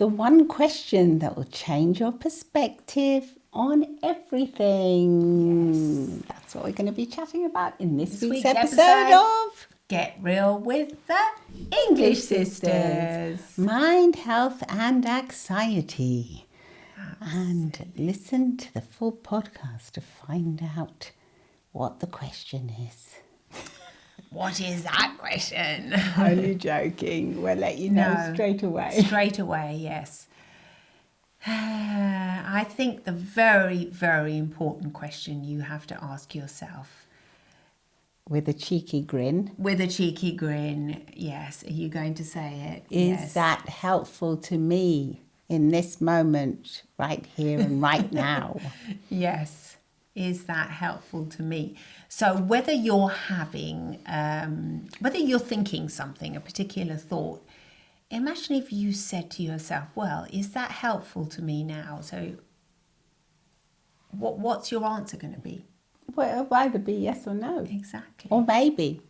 the one question that will change your perspective on everything. Yes. That's what we're going to be chatting about in this week's episode of Get Real with the English Sisters. Mind, health and anxiety. And listen to the full podcast to find out what the question is. What is that question? Only joking. We'll let you know straight away. Straight away, yes. I think the very, very important question you have to ask yourself. With a cheeky grin. With a cheeky grin, yes. Are you going to say it? Is that helpful to me in this moment, right here and right now? Yes. Is that helpful to me? So whether you're having, whether you're thinking something, a particular thought, imagine if you said to yourself, well, is that helpful to me now? So what's your answer going to be? Well, it'll either be yes or no. Exactly. Or maybe.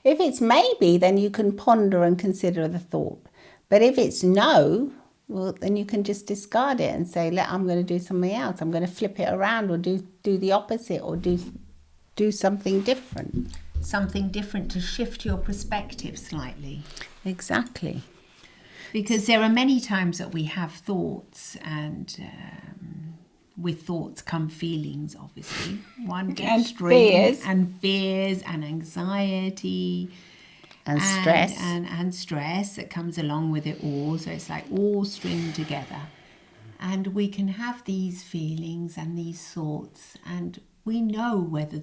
If it's maybe, then you can ponder and consider the thought. But if it's no, well, then you can just discard it and say, I'm going to do something else. I'm going to flip it around or do the opposite or do something different. Something different to shift your perspective slightly. Exactly. Because there are many times that we have thoughts and with thoughts come feelings, obviously. One gets fears. And fears and anxiety. And stress. And stress that comes along with it all. So it's like all stringed together. And we can have these feelings and these thoughts. And we know whether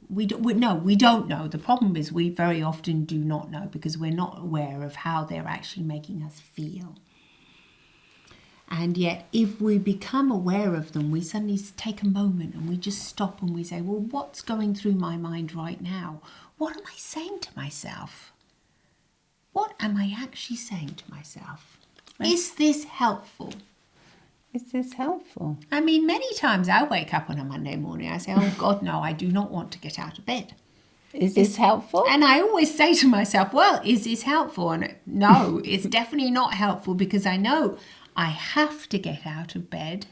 we don't know. The problem is we very often do not know because we're not aware of how they're actually making us feel. And yet if we become aware of them, we suddenly take a moment and we just stop and we say, well, what's going through my mind right now? What am I saying to myself? What am I actually saying to myself? Is this helpful? Is this helpful? I mean, many times I wake up on a Monday morning, I say, oh God, no, I do not want to get out of bed. Is this helpful? And I always say to myself, well, is this helpful? And no, it's definitely not helpful because I know I have to get out of bed.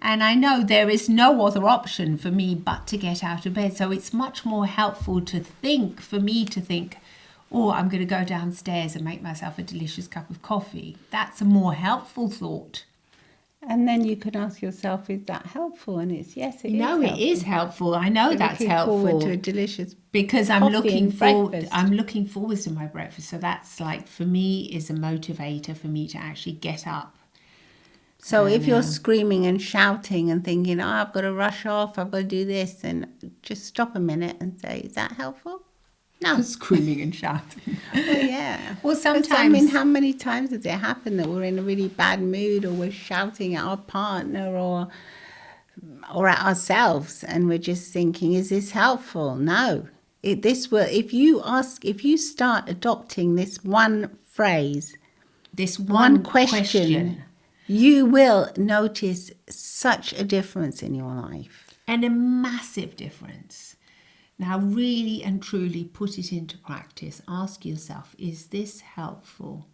And I know there is no other option for me but to get out of bed. So it's much more helpful for me to think, oh, I'm going to go downstairs and make myself a delicious cup of coffee. That's a more helpful thought. And then you can ask yourself, is that helpful? And it's yes, it is. No, it is helpful. I know that's helpful. Forward to a delicious because I'm looking forward to my breakfast. So that's like, for me, is a motivator for me to actually get up. So if you're screaming and shouting and thinking, I've got to rush off, I've got to do this, then just stop a minute and say, is that helpful? No. Screaming and shouting. Well, yeah. Well, sometimes. I mean, how many times has it happened that we're in a really bad mood or we're shouting at our partner or at ourselves and we're just thinking, is this helpful? No. If you start adopting this one phrase, this one question, you will notice such a difference in your life. And a massive difference. Now, really and truly put it into practice. Ask yourself, is this helpful?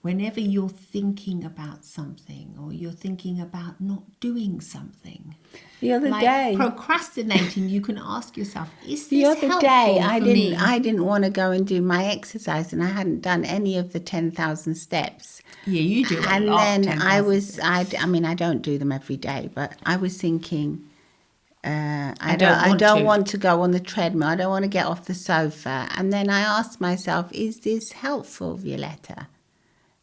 Whenever you're thinking about something or you're thinking about not doing something. The other day. Procrastinating, you can ask yourself, is this helpful for me? The other day, I didn't want to go and do my exercise and I hadn't done any of the 10,000 steps. Yeah, you do. And then I don't do them every day, but I was thinking, I don't want to go on the treadmill. I don't want to get off the sofa. And then I asked myself, is this helpful, Violetta?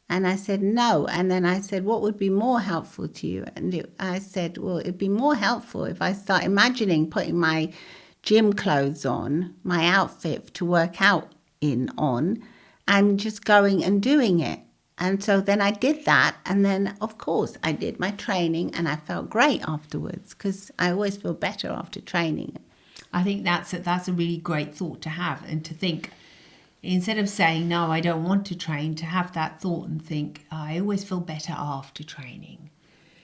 And I said, no. And then I said, what would be more helpful to you? And I said, well, it'd be more helpful if I start imagining putting my gym clothes on, my outfit to work out on, and just going and doing it. And so then I did that. And then, of course, I did my training and I felt great afterwards because I always feel better after training. I think that's a really great thought to have and to think. Instead of saying, no, I don't want to train, to have that thought and think, I always feel better after training.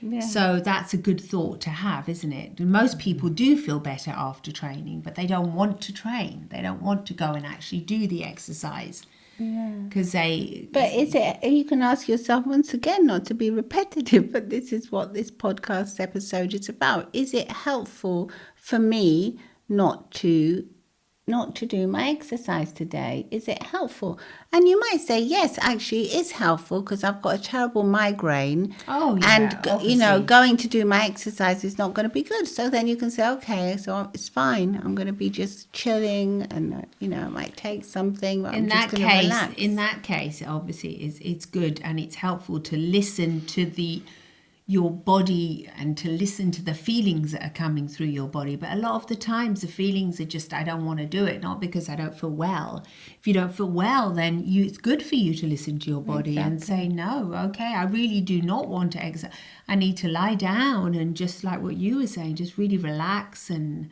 Yeah. So that's a good thought to have, isn't it? Most people do feel better after training, but they don't want to train. They don't want to go and actually do the exercise. Because But is it, you can ask yourself once again, not to be repetitive, but this is what this podcast episode is about. Is it helpful for me not to do my exercise today? Is it helpful? And you might say, yes, actually it is helpful because I've got a terrible migraine. Oh, yeah, And, obviously. going to do my exercise is not going to be good. So then you can say, okay, so it's fine. I'm going to be just chilling and, I might take something, but I'm just going to relax. In that case, obviously, it's good and it's helpful to listen to your body and to listen to the feelings that are coming through your body. But a lot of the times the feelings are just, I don't want to do it, not because I don't feel well. If you don't feel well, then it's good for you to listen to your body and say, no, okay, I really do not want to exercise. I need to lie down and just like what you were saying, just really relax and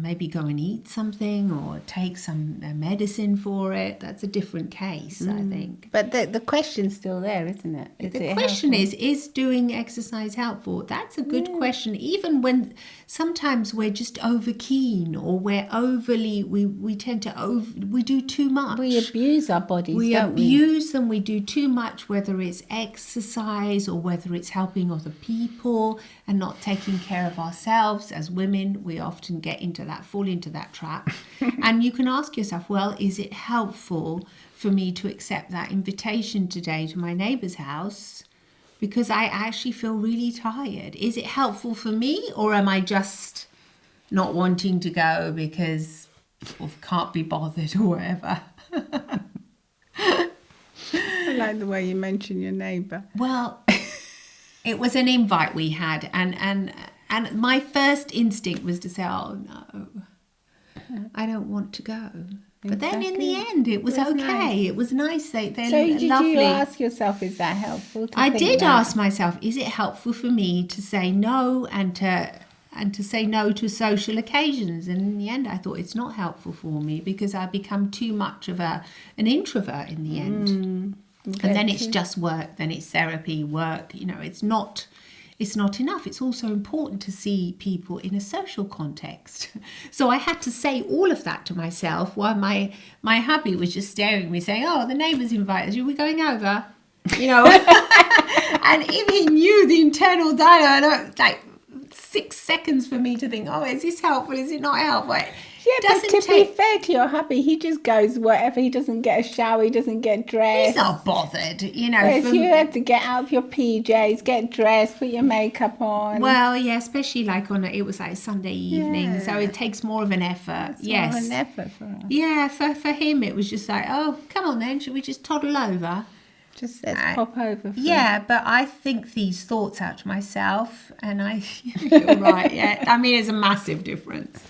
maybe go and eat something or take some medicine for it. That's a different case, I think. But the question's still there, isn't it? The question is doing exercise helpful? That's a good question. Even when sometimes we're just over keen or we're overly, we tend to we do too much. We abuse our bodies, We don't abuse them. We do too much, whether it's exercise or whether it's helping other people and not taking care of ourselves. As women, we often fall into that trap. And you can ask yourself, well, is it helpful for me to accept that invitation today to my neighbour's house because I actually feel really tired? Is it helpful for me, or am I just not wanting to go because can't be bothered or whatever? I like the way you mention your neighbour. Well, it was an invite we had, and my first instinct was to say, oh no, I don't want to go. But then in the end, it was okay. Nice. It was nice. They're lovely. So did you ask yourself, is that helpful? I did ask myself, is it helpful for me to say no and to say no to social occasions? And in the end, I thought it's not helpful for me because I become too much of an introvert in the end. And then it's just work, then it's therapy, work. It's not enough. It's also important to see people in a social context. So I had to say all of that to myself while my hubby was just staring at me saying, oh, the neighbours invited us, are we going over? And if he knew the internal dialogue, like 6 seconds for me to think, oh, is this helpful? Is it not helpful? Yeah, but to be fair to your hubby, he just goes whatever. He doesn't get a shower. He doesn't get dressed. He's not bothered, Whereas you have to get out of your PJs, get dressed, put your makeup on. Well, yeah, especially it was like Sunday evening, so it takes more of an effort. It's more of an effort for us. Yeah, for him it was just like, oh, come on then, should we just toddle over? Just let's pop over. But I think these thoughts out to myself, and you're right. Yeah, I mean, it's a massive difference.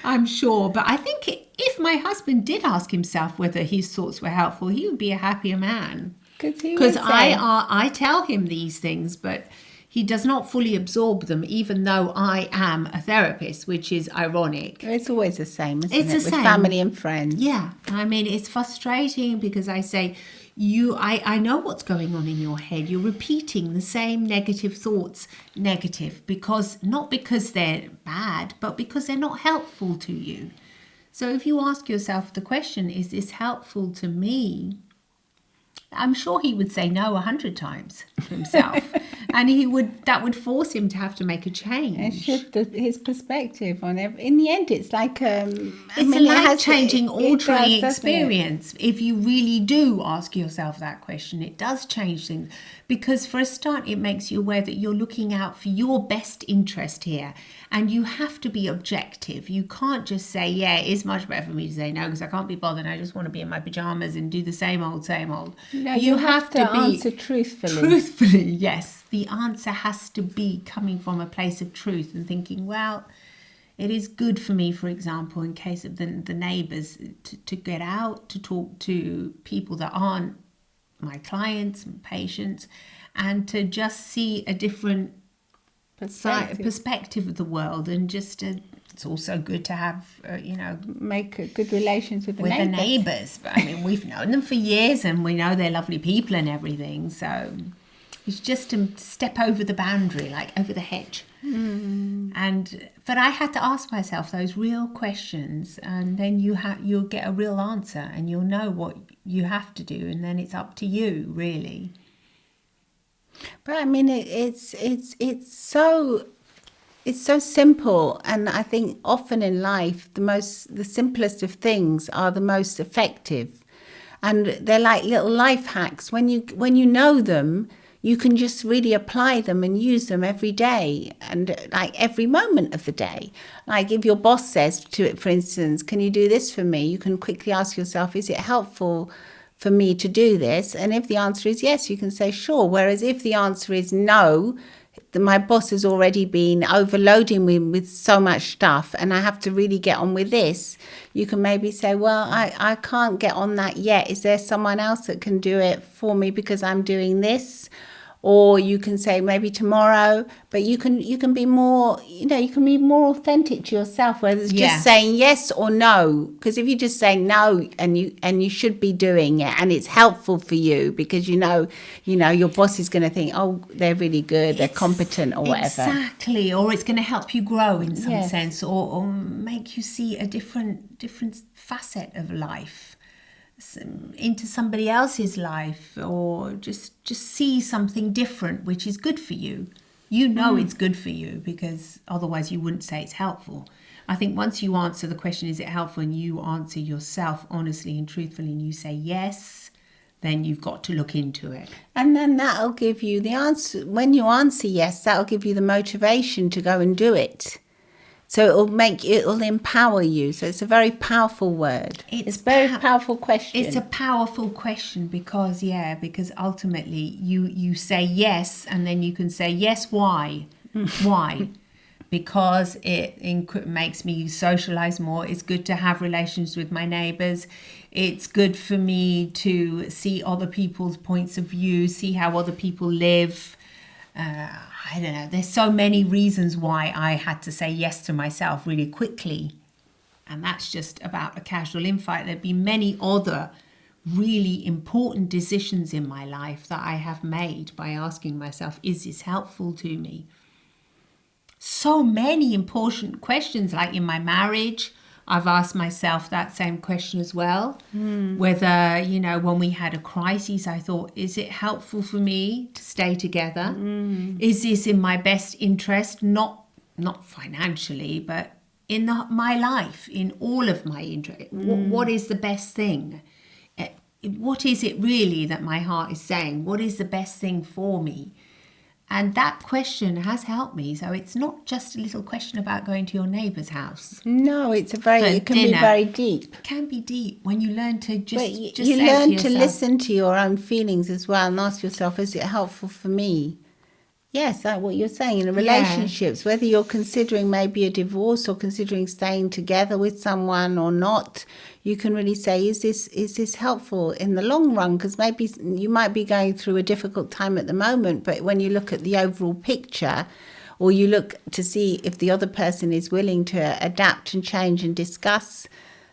I'm sure, but I think if my husband did ask himself whether his thoughts were helpful, he would be a happier man. Because I tell him these things, but he does not fully absorb them, even though I am a therapist, which is ironic. It's always the same, isn't it? With family and friends. Yeah, I mean, it's frustrating because I say, I know what's going on in your head. You're repeating the same negative thoughts, not because they're bad, but because they're not helpful to you. So if you ask yourself the question, is this helpful to me? I'm sure he would say no 100 times himself. And that would force him to have to make a change. And shift his perspective on it. In the end, it's like a life-changing, altering experience. If you really do ask yourself that question, it does change things. Because for a start, it makes you aware that you're looking out for your best interest here. And you have to be objective. You can't just say, yeah, it is much better for me to say no because I can't be bothered. I just want to be in my pajamas and do the same old, same old. No, you have to answer truthfully. Truthfully, yes. The answer has to be coming from a place of truth and thinking, well, it is good for me, for example, in case of the neighbours, to get out, to talk to people that aren't my clients and patients, and to just see a different perspective of the world, and just it's also good to have make good relations with the neighbours. But I mean, we've known them for years and we know they're lovely people and everything, so It's just to step over the boundary, like over the hedge. But I had to ask myself those real questions, and then you'll get a real answer, and you'll know what you have to do, and then it's up to you, really. But I mean, it's so simple, and I think often in life the simplest of things are the most effective, and they're like little life hacks. When you know them, you can just really apply them and use them every day, and like every moment of the day. Like if your boss says to it, for instance, can you do this for me? You can quickly ask yourself, is it helpful for me to do this? And if the answer is yes, you can say sure. Whereas if the answer is no, my boss has already been overloading me with so much stuff and I have to really get on with this, you can maybe say, well, I can't get on that yet. Is there someone else that can do it for me because I'm doing this? Or you can say maybe tomorrow, but you can be more, you can be more authentic to yourself, whether it's just saying yes or no. Because if you just say no and you should be doing it and it's helpful for you because your boss is going to think, oh, they're really good, they're competent or whatever. Exactly, or it's going to help you grow in some sense, or make you see a different facet of life, into somebody else's life, or just see something different which is good for you. It's good for you, because otherwise you wouldn't say it's helpful. I think once you answer the question, is it helpful, and you answer yourself honestly and truthfully and you say yes, then you've got to look into it. And then that'll give you the answer. When you answer yes, that'll give you the motivation to go and do it. So it'll empower you. So it's a very powerful word. It's a very powerful question. It's a powerful question because ultimately you say yes, and then you can say yes, why? Why? Because it makes me socialize more. It's good to have relations with my neighbors. It's good for me to see other people's points of view, see how other people live. I don't know. There's so many reasons why I had to say yes to myself really quickly. And that's just about a casual invite. There'd be many other really important decisions in my life that I have made by asking myself, is this helpful to me? So many important questions, like in my marriage, I've asked myself that same question as well. Whether, when we had a crisis, I thought, is it helpful for me to stay together? Is this in my best interest? Not financially, but in my life, in all of my interest. What is the best thing? What is it really that my heart is saying? What is the best thing for me? And that question has helped me. So it's not just a little question about going to your neighbour's house. No, it can be very deep. It can be deep when you learn to just you learn to listen to your own feelings as well and ask yourself, is it helpful for me? Yes, like what you're saying, in relationships, whether you're considering maybe a divorce or considering staying together with someone or not, you can really say, is this helpful in the long run? Because maybe you might be going through a difficult time at the moment, but when you look at the overall picture, or you look to see if the other person is willing to adapt and change and discuss,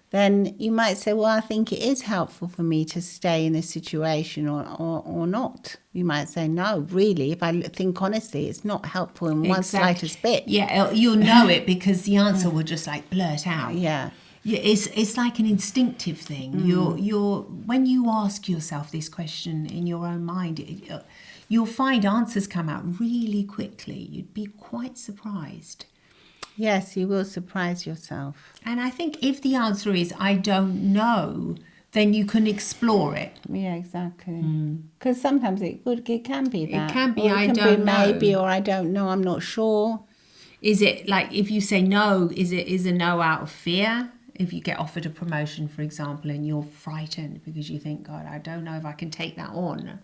then you might say, well, I think it is helpful for me to stay in this situation or not. You might say, no, really, if I think honestly, it's not helpful in one slightest bit. Yeah, you'll know it because the answer will just blurt out. Yeah. It's like an instinctive thing. You're when you ask yourself this question in your own mind, you'll find answers come out really quickly. You'd be quite surprised. Yes, you will surprise yourself. And I think if the answer is, I don't know, then you can explore it. Yeah, exactly. Because sometimes it can be that. It can be, I don't know. Maybe, or I don't know, I'm not sure. Is it like, if you say no, is a no out of fear? If you get offered a promotion, for example, and you're frightened because you think, God, I don't know if I can take that on.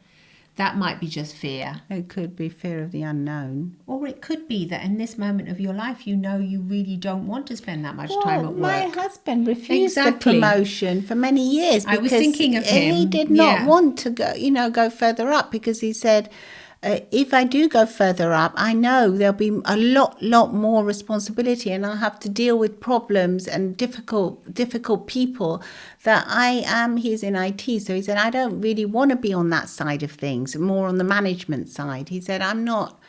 That might be just fear. It could be fear of the unknown. Or it could be that in this moment of your life, you really don't want to spend that much time at work. My husband refused the promotion for many years. I was thinking of him. He did not want to go further up because he said, if I do go further up, I know there'll be a lot more responsibility, and I'll have to deal with problems and difficult people that he's in IT. So he said, I don't really want to be on that side of things, more on the management side. He said, I'm not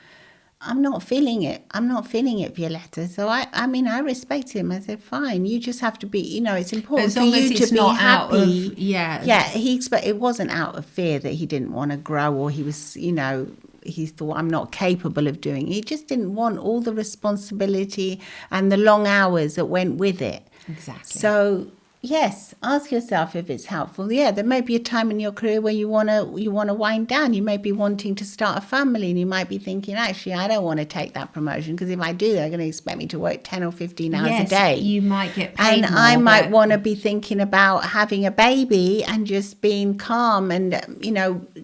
feeling it. I'm not feeling it, Violetta. So I mean, I respect him. I said, fine. You just have to be, it's important As for long as you it's to be not happy. out of, Yeah. It wasn't out of fear that he didn't want to grow, or he was, he thought I'm not capable of doing it. He just didn't want all the responsibility and the long hours that went with it. Exactly. So yes, ask yourself if it's helpful. Yeah, there may be a time in your career where you wanna wind down. You may be wanting to start a family, and you might be thinking, actually, I don't want to take that promotion, because if I do, they're going to expect me to work 10 or 15 hours a day. You might get paid and more, I might want to be thinking about having a baby and just being calm and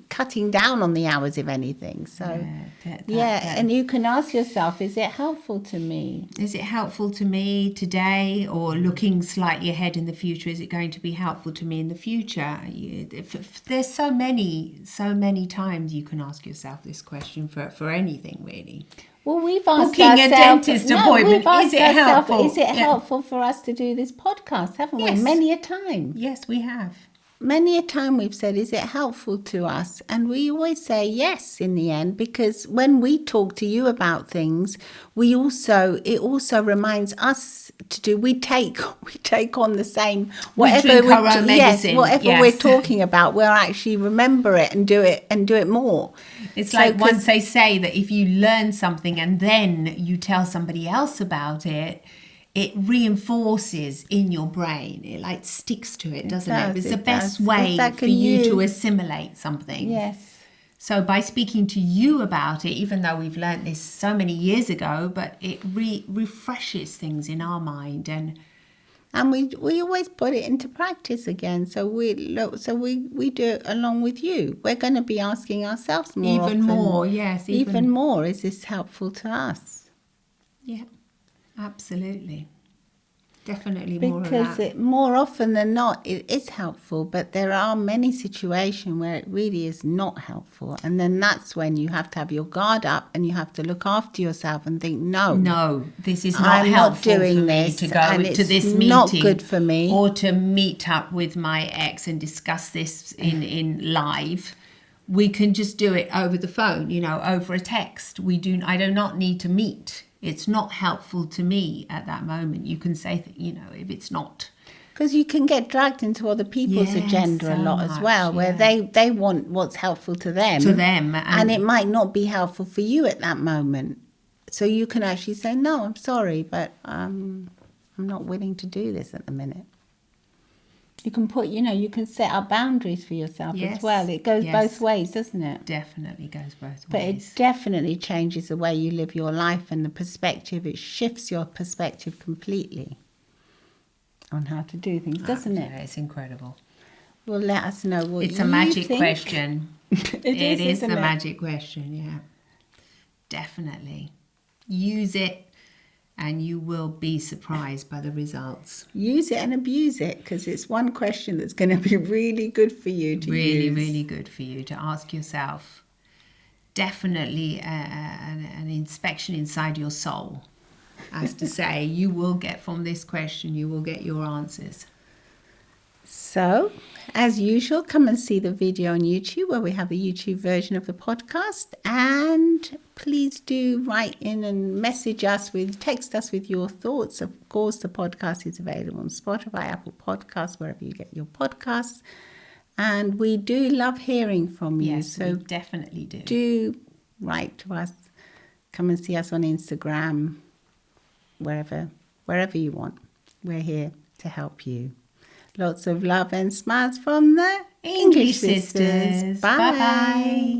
cutting down on the hours, if anything. So and you can ask yourself, is it helpful to me? Is it helpful to me today, or looking slightly ahead in the future? Is it going to be helpful to me in the future? There's so many times you can ask yourself this question for anything, really. Well, we've asked booking a dentist appointment. Is it helpful? Is it helpful for us to do this podcast? Haven't we? Many a time. Yes, we have. Many a time we've said, is it helpful to us? And we always say yes in the end, because when we talk to you about things, it also reminds us to do. We take on the same whatever we're talking about. We'll actually remember it and do it more. It's like once they say that if you learn something and then you tell somebody else about it, it reinforces in your brain. It like sticks to it, doesn't it? It's the best way for you to assimilate something. Yes. So by speaking to you about it, even though we've learnt this so many years ago, but it refreshes things in our mind, and we always put it into practice again. So we do it along with you. We're going to be asking ourselves more even often. More, yes, even more. Is this helpful to us? Yeah. Absolutely. Definitely more of that. Because more often than not, it is helpful, but there are many situations where it really is not helpful. And then that's when you have to have your guard up and you have to look after yourself and think, no, this is not helpful for me to go to this meeting. Not good for me. Or to meet up with my ex and discuss this in live. We can just do it over the phone, over a text. I do not need to meet. It's not helpful to me at that moment. You can say, if it's not. Because you can get dragged into other people's agenda a lot as well, where they want what's helpful to them. And it might not be helpful for you at that moment. So you can actually say, no, I'm sorry, but I'm not willing to do this at the minute. You can you can set up boundaries for yourself as well. It goes both ways, doesn't it? Definitely goes both ways. But it definitely changes the way you live your life and the perspective. It shifts your perspective completely on how to do things, doesn't it? Yeah, it's incredible. Well, let us know what you think. It's a magic question. It is the magic question, yeah. Definitely. Use it. And you will be surprised by the results. Use it and abuse it, because it's one question that's going to be really good for you to use. Really good for you to ask yourself. Definitely an inspection inside your soul. As to say, you will get from this question, you will get your answers. So, as usual, come and see the video on YouTube, where we have a YouTube version of the podcast. And please do write in and text us with your thoughts. Of course, the podcast is available on Spotify, Apple Podcasts, wherever you get your podcasts. And we do love hearing from you. Yes, so we definitely do. Do write to us. Come and see us on Instagram, wherever you want. We're here to help you. Lots of love and smiles from the English Sisters. Bye. Bye-bye.